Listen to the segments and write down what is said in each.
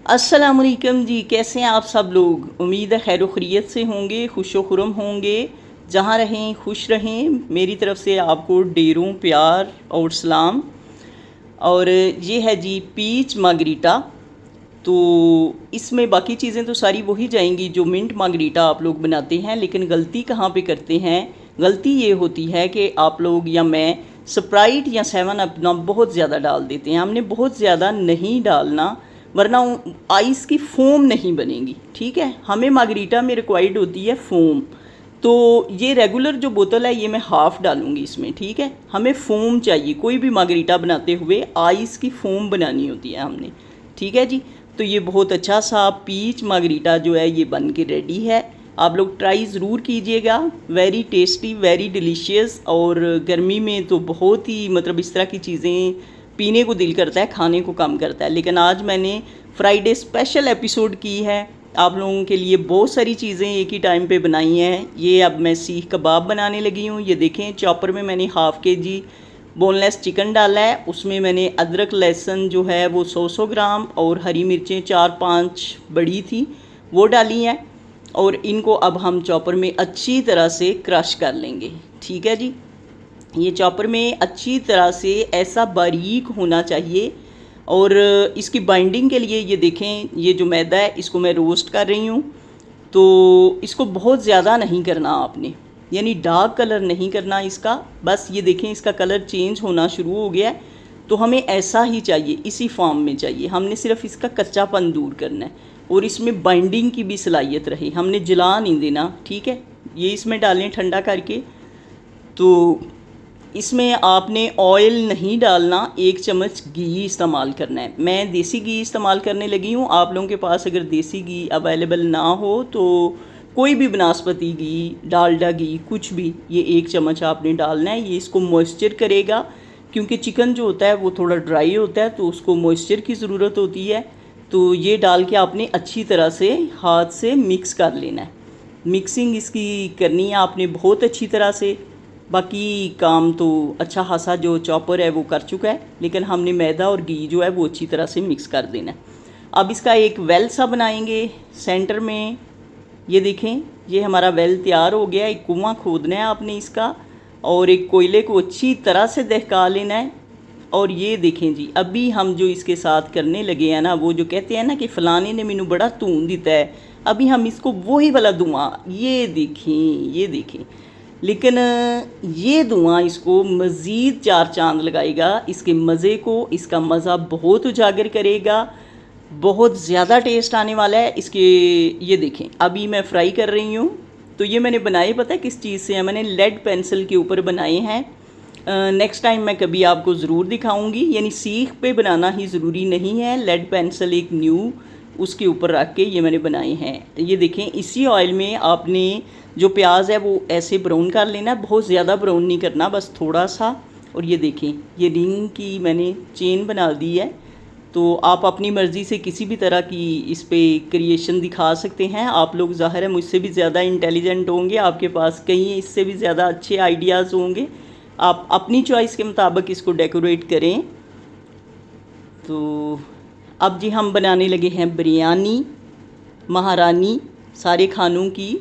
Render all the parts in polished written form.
अस्सलामुअलैकुम जी, कैसे हैं आप सब लोग। उम्मीद है खैर खैरियत से होंगे, खुश खुरम होंगे। जहाँ रहें खुश रहें। मेरी तरफ़ से आपको ढेरों प्यार और सलाम। और ये है जी पीच मार्गरीटा। तो इसमें बाकी चीज़ें तो सारी वही जाएंगी जो मिंट मार्गरीटा आप लोग बनाते हैं, लेकिन गलती कहाँ पे करते हैं। गलती ये होती है कि आप लोग या मैं स्प्राइट या 7 अपना बहुत ज़्यादा डाल देते हैं। हमने बहुत ज़्यादा नहीं डालना, वरना आइस की फ़ोम नहीं बनेगी। ठीक है, हमें मार्गरीटा में रिक्वायर्ड होती है फ़ोम। तो ये रेगुलर जो बोतल है ये मैं हाफ़ डालूँगी इसमें। ठीक है, हमें फ़ोम चाहिए। कोई भी मार्गरीटा बनाते हुए आइस की फ़ोम बनानी होती है हमने। ठीक है जी। तो ये बहुत अच्छा सा पीच मार्गरीटा जो है ये बन के रेडी है। आप लोग ट्राई ज़रूर कीजिएगा। Very tasty, very delicious. और गर्मी में तो बहुत ही मतलब इस तरह की चीज़ें पीने को दिल करता है, खाने को कम करता है। लेकिन आज मैंने फ्राइडे स्पेशल एपिसोड की है, आप लोगों के लिए बहुत सारी चीज़ें एक ही टाइम पे बनाई हैं। ये अब मैं सीख कबाब बनाने लगी हूँ। ये देखें, चॉपर में मैंने हाफ़ kg बोनलेस चिकन डाला है। उसमें मैंने अदरक लहसुन जो है वो 100 ग्राम और हरी मिर्चें 4-5 बड़ी थी वो डाली हैं। और इनको अब हम चॉपर में अच्छी तरह से क्रश कर लेंगे। ठीक है जी। ये चॉपर में अच्छी तरह से ऐसा बारीक होना चाहिए। और इसकी बाइंडिंग के लिए ये देखें, ये जो मैदा है इसको मैं रोस्ट कर रही हूँ। तो इसको बहुत ज़्यादा नहीं करना आपने, यानी डार्क कलर नहीं करना इसका। बस ये देखें इसका कलर चेंज होना शुरू हो गया है। तो हमें ऐसा ही चाहिए, इसी फॉर्म में चाहिए। हमने सिर्फ इसका कच्चापन दूर करना है और इसमें बाइंडिंग की भी सलाहियत रहे। हमने जला नहीं देना। ठीक है, ये इसमें डालें ठंडा करके। तो इसमें आपने ऑयल नहीं डालना, 1 चम्मच घी इस्तेमाल करना है। मैं देसी घी इस्तेमाल करने लगी हूँ। आप लोगों के पास अगर देसी घी अवेलेबल ना हो तो कोई भी बनास्पति घी, डालडा घी, कुछ भी, ये 1 चम्मच आपने डालना है। ये इसको मॉइस्चर करेगा, क्योंकि चिकन जो होता है वो थोड़ा ड्राई होता है तो उसको मॉइस्चर की ज़रूरत होती है। तो ये डाल के आपने अच्छी तरह से हाथ से मिक्स कर लेना है। मिक्सिंग इसकी करनी है आपने बहुत अच्छी तरह से। बाकी काम तो अच्छा खासा जो चॉपर है वो कर चुका है, लेकिन हमने मैदा और घी जो है वो अच्छी तरह से मिक्स कर देना है। अब इसका एक वेल सा बनाएंगे सेंटर में। ये देखें, ये हमारा वेल तैयार हो गया। एक कुआं खोदना है आपने इसका, और एक कोयले को अच्छी तरह से दहका लेना है। और ये देखें जी, अभी हम जो इसके साथ करने लगे हैं ना, वो जो कहते हैं ना कि फ़लाने ने मैनू बड़ा धून दिता है, अभी हम इसको वही वाला धुआं, ये देखें, ये देखें। लेकिन ये धुआं इसको मज़ीद 4 चांद लगाएगा, इसके मज़े को, इसका मज़ा बहुत उजागर करेगा। बहुत ज़्यादा टेस्ट आने वाला है इसके। ये देखें, अभी मैं फ्राई कर रही हूँ। तो ये मैंने बनाए पता है किस चीज़ से हैं, मैंने लेड पेंसिल के ऊपर बनाए हैं। नेक्स्ट टाइम मैं कभी आपको ज़रूर दिखाऊंगी। यानी सीख पे बनाना ही ज़रूरी नहीं है, लेड पेंसिल एक न्यू उसके ऊपर रख के ये मैंने बनाए हैं। ये देखें, इसी ऑयल में आपने जो प्याज है वो ऐसे ब्राउन कर लेना है, बहुत ज़्यादा ब्राउन नहीं करना, बस थोड़ा सा। और ये देखें, ये रिंग की मैंने चेन बना दी है। तो आप अपनी मर्ज़ी से किसी भी तरह की इस पर क्रिएशन दिखा सकते हैं। आप लोग ज़ाहिर है मुझसे भी ज़्यादा इंटेलिजेंट होंगे, आपके पास कहीं इससे भी ज़्यादा अच्छे आइडियाज़ होंगे। आप अपनी चॉइस के मुताबिक इसको डेकोरेट करें। तो अब जी हम बनाने लगे हैं बिरयानी, महारानी सारे खानों की,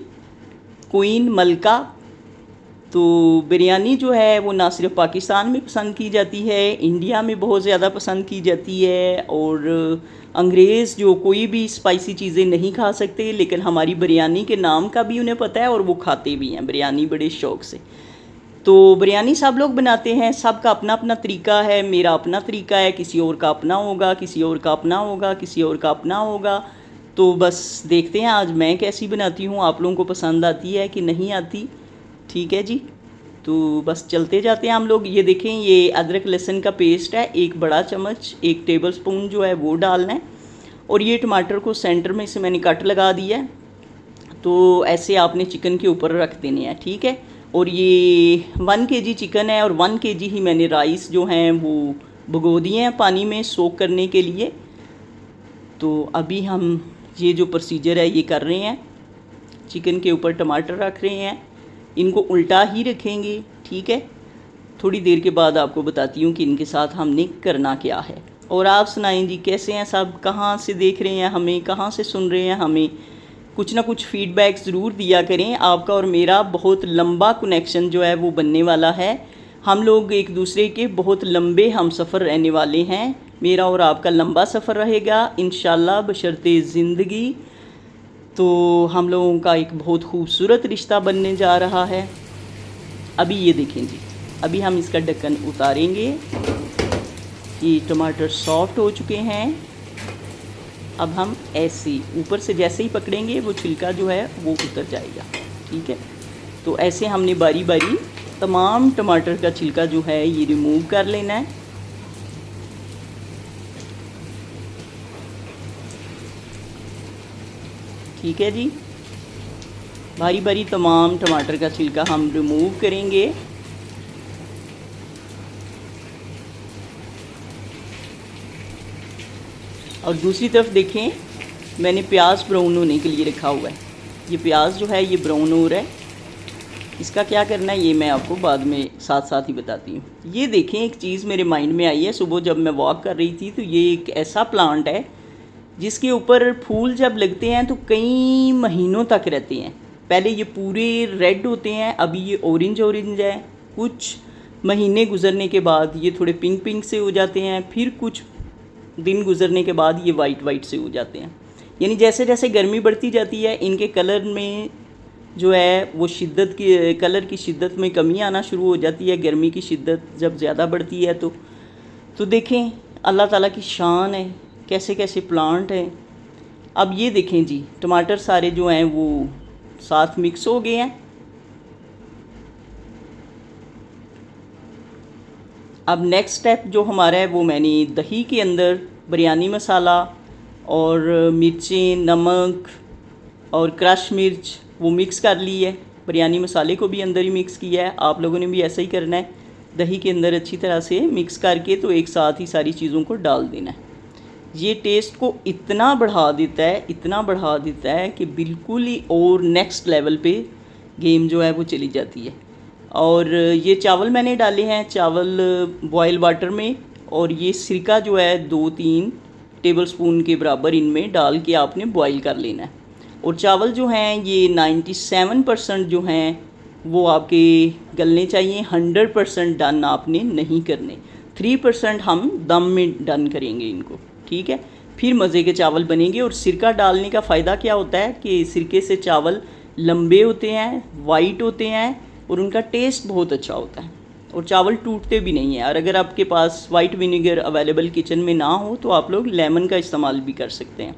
क्वीन मलका। तो बिरयानी जो है वो ना सिर्फ पाकिस्तान में पसंद की जाती है, इंडिया में बहुत ज़्यादा पसंद की जाती है। और अंग्रेज़ जो कोई भी स्पाइसी चीज़ें नहीं खा सकते, लेकिन हमारी बिरयानी के नाम का भी उन्हें पता है और वो खाते भी हैं बिरयानी बड़े शौक़ से। तो बिरयानी सब लोग बनाते हैं, सबका अपना अपना तरीका है। मेरा अपना तरीका है, किसी और का अपना होगा, किसी और का अपना होगा, किसी और का अपना होगा। तो बस देखते हैं आज मैं कैसी बनाती हूँ, आप लोगों को पसंद आती है कि नहीं आती। ठीक है जी, तो बस चलते जाते हैं हम लोग। ये देखें, ये अदरक लहसुन का पेस्ट है, 1 बड़ा चम्मच, 1 टेबलस्पून जो है वो डालना है। और ये टमाटर को सेंटर में से मैंने कट लगा दिया है। तो ऐसे आपने चिकन के ऊपर रख देने हैं। ठीक है, और ये 1 kg चिकन है और 1 kg ही मैंने राइस जो हैं वो भिगो दिए हैं पानी में सोक करने के लिए। तो अभी हम ये जो प्रोसीजर है ये कर रहे हैं। चिकन के ऊपर टमाटर रख रहे हैं, इनको उल्टा ही रखेंगे। ठीक है, थोड़ी देर के बाद आपको बताती हूँ कि इनके साथ हमने करना क्या है। और आप सुनाएं जी, कैसे हैं सब, कहाँ से देख रहे हैं हमें, कहाँ से सुन रहे हैं हमें। कुछ ना कुछ फीडबैक ज़रूर दिया करें। आपका और मेरा बहुत लंबा कनेक्शन जो है वो बनने वाला है। हम लोग एक दूसरे के बहुत लंबे हम सफ़र रहने वाले हैं। मेरा और आपका लंबा सफ़र रहेगा इंशाल्लाह बशर्ते ज़िंदगी। तो हम लोगों का एक बहुत खूबसूरत रिश्ता बनने जा रहा है। अभी ये देखें जी, अभी हम इसका ढक्कन उतारेंगे। ये टमाटर सॉफ्ट हो चुके हैं। अब हम ऐसे ऊपर से जैसे ही पकड़ेंगे वो छिलका जो है वो उतर जाएगा। ठीक है, तो ऐसे हमने बारी बारी तमाम टमाटर का छिलका जो है ये रिमूव कर लेना है। ठीक है जी, बारी बारी तमाम टमाटर का छिलका हम रिमूव करेंगे। और दूसरी तरफ देखें, मैंने प्याज ब्राउन होने के लिए रखा हुआ है। ये प्याज जो है ये ब्राउन हो रहा है। इसका क्या करना है ये मैं आपको बाद में साथ साथ ही बताती हूँ। ये देखें, एक चीज़ मेरे माइंड में आई है सुबह जब मैं वॉक कर रही थी। तो ये एक ऐसा प्लांट है जिसके ऊपर फूल जब लगते हैं तो कई महीनों तक रहते हैं। पहले ये पूरे रेड होते हैं, अभी ये ऑरेंज ऑरेंज है। कुछ महीने गुजरने के बाद ये थोड़े पिंक पिंक से हो जाते हैं, फिर कुछ दिन गुजरने के बाद ये वाइट वाइट से हो जाते हैं। यानी जैसे जैसे गर्मी बढ़ती जाती है इनके कलर में जो है वो शिद्दत की, कलर की शिद्दत में कमी आना शुरू हो जाती है। गर्मी की शिद्दत जब ज़्यादा बढ़ती है तो देखें अल्लाह ताला की शान है, कैसे कैसे प्लांट हैं। अब ये देखें जी, टमाटर सारे जो हैं वो साथ मिक्स हो गए हैं। अब नेक्स्ट स्टेप जो हमारा है वो मैंने दही के अंदर बिरयानी मसाला और मिर्चें, नमक और क्रश मिर्च वो मिक्स कर ली है। बिरयानी मसाले को भी अंदर ही मिक्स किया है। आप लोगों ने भी ऐसा ही करना है, दही के अंदर अच्छी तरह से मिक्स करके तो एक साथ ही सारी चीज़ों को डाल देना है। ये टेस्ट को इतना बढ़ा देता है, इतना बढ़ा देता है कि बिल्कुल ही और नेक्स्ट लेवल पे गेम जो है वो चली जाती है। और ये चावल मैंने डाले हैं, चावल बॉयल वाटर में, और ये सिरका जो है 2-3 टेबलस्पून के बराबर इनमें डाल के आपने बॉयल कर लेना है। और चावल जो हैं ये 97% जो हैं वो आपके गलने चाहिए। 100% डन आपने नहीं करने, 3% हम दम में डन करेंगे इनको। ठीक है, फिर मज़े के चावल बनेंगे। और सिरका डालने का फ़ायदा क्या होता है कि सिरके से चावल लंबे होते हैं, वाइट होते हैं और उनका टेस्ट बहुत अच्छा होता है और चावल टूटते भी नहीं हैं। और अगर आपके पास वाइट विनेगर अवेलेबल किचन में ना हो तो आप लोग लेमन का इस्तेमाल भी कर सकते हैं।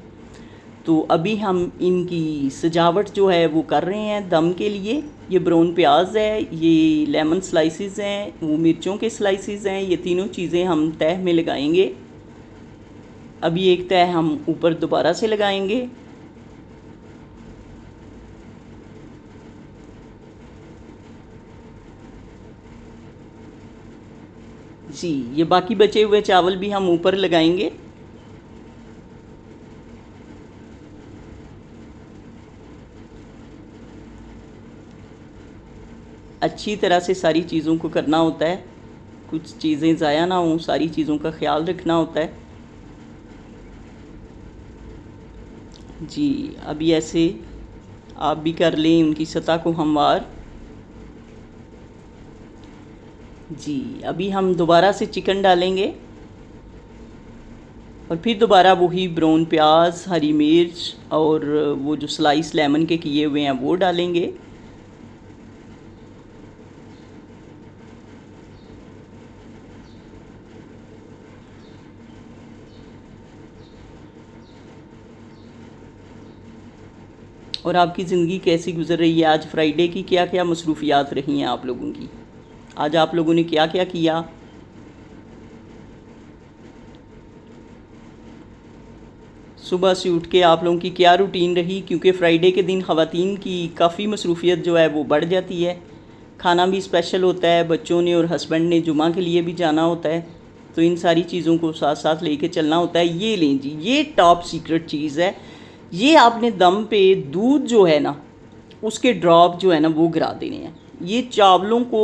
तो अभी हम इनकी सजावट जो है वो कर रहे हैं दम के लिए। ये ब्राउन प्याज है, ये लेमन स्लाइसेस हैं, वो मिर्चों के स्लाइसेस हैं। ये तीनों चीज़ें हम तह में लगाएंगे। अभी एक तह हम ऊपर दोबारा से लगाएंगे। जी, ये बाकी बचे हुए चावल भी हम ऊपर लगाएंगे। अच्छी तरह से सारी चीज़ों को करना होता है, कुछ चीज़ें ज़ाया ना हों, सारी चीज़ों का ख्याल रखना होता है। जी, अभी ऐसे आप भी कर लें उनकी सतह को हमवार। जी, अभी हम दोबारा से चिकन डालेंगे और फिर दोबारा वही ब्राउन प्याज, हरी मिर्च और वो जो स्लाइस लेमन के किए हुए हैं वो डालेंगे। और आपकी ज़िंदगी कैसी गुजर रही है? आज फ्राइडे की क्या क्या मसरूफ़ियात रही हैं आप लोगों की? आज आप लोगों ने क्या क्या किया? सुबह से उठ के आप लोगों की क्या रूटीन रही? क्योंकि फ्राइडे के दिन ख़वातीन की काफ़ी मसरूफ़ियत जो है वो बढ़ जाती है। खाना भी स्पेशल होता है, बच्चों ने और हस्बैंड ने जुमा के लिए भी जाना होता है, तो इन सारी चीज़ों को साथ साथ लेके चलना होता है। ये लें जी, ये टॉप सीक्रेट चीज़ है। ये आपने दम पे दूध जो है ना उसके ड्रॉप जो है ना वो गिरा देने हैं। ये चावलों को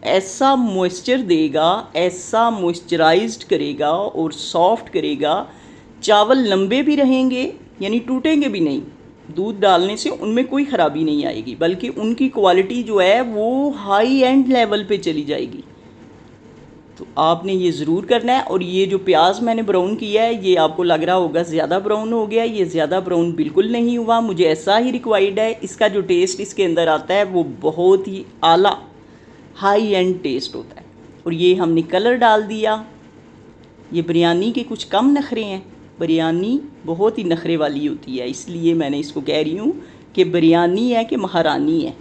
ऐसा मॉइस्चर देगा, ऐसा मॉइस्चराइज्ड करेगा और सॉफ्ट करेगा। चावल लंबे भी रहेंगे, यानी टूटेंगे भी नहीं। दूध डालने से उनमें कोई ख़राबी नहीं आएगी, बल्कि उनकी क्वालिटी जो है वो हाई एंड लेवल पे चली जाएगी। तो आपने ये ज़रूर करना है। और ये जो प्याज मैंने ब्राउन किया है, ये आपको लग रहा होगा ज़्यादा ब्राउन हो गया, ये ज़्यादा ब्राउन बिल्कुल नहीं हुआ, मुझे ऐसा ही रिक्वायर्ड है। इसका जो टेस्ट इसके अंदर आता है वो बहुत ही आला हाई एंड टेस्ट होता है। और ये हमने कलर डाल दिया। ये बिरयानी के कुछ कम नखरे हैं, बिरयानी बहुत ही नखरे वाली होती है, इसलिए मैंने इसको कह रही हूँ कि बिरयानी है कि महारानी है।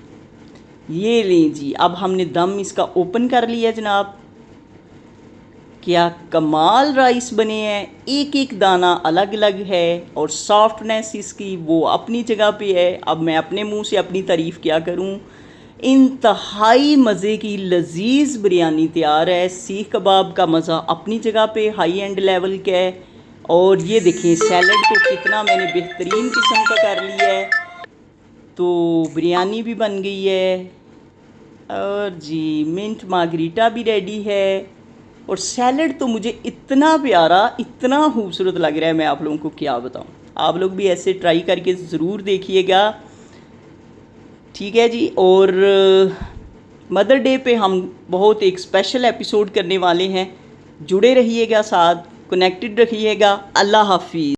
ये लें जी, अब हमने दम इसका ओपन कर लिया जनाब। क्या कमाल राइस बने हैं, एक एक दाना अलग अलग है और सॉफ्टनेस इसकी वो अपनी जगह पे है। अब मैं अपने मुंह से अपनी तारीफ़ क्या करूं, इंतहाई मज़े की लजीज बिरयानी तैयार है। सीख कबाब का मज़ा अपनी जगह पे हाई एंड लेवल का है। और ये देखें सैलड को कितना मैंने बेहतरीन किस्म का कर लिया है। तो बिरयानी भी बन गई है और जी मिंट मार्गरीटा भी रेडी है। और सैलड तो मुझे इतना प्यारा, इतना खूबसूरत लग रहा है, मैं आप लोगों को क्या बताऊं। आप लोग भी ऐसे ट्राई करके ज़रूर देखिएगा, ठीक है जी। और मदर डे पे हम बहुत एक स्पेशल एपिसोड करने वाले हैं, जुड़े रहिएगा, साथ कनेक्टेड रखिएगा। अल्लाह हाफिज़।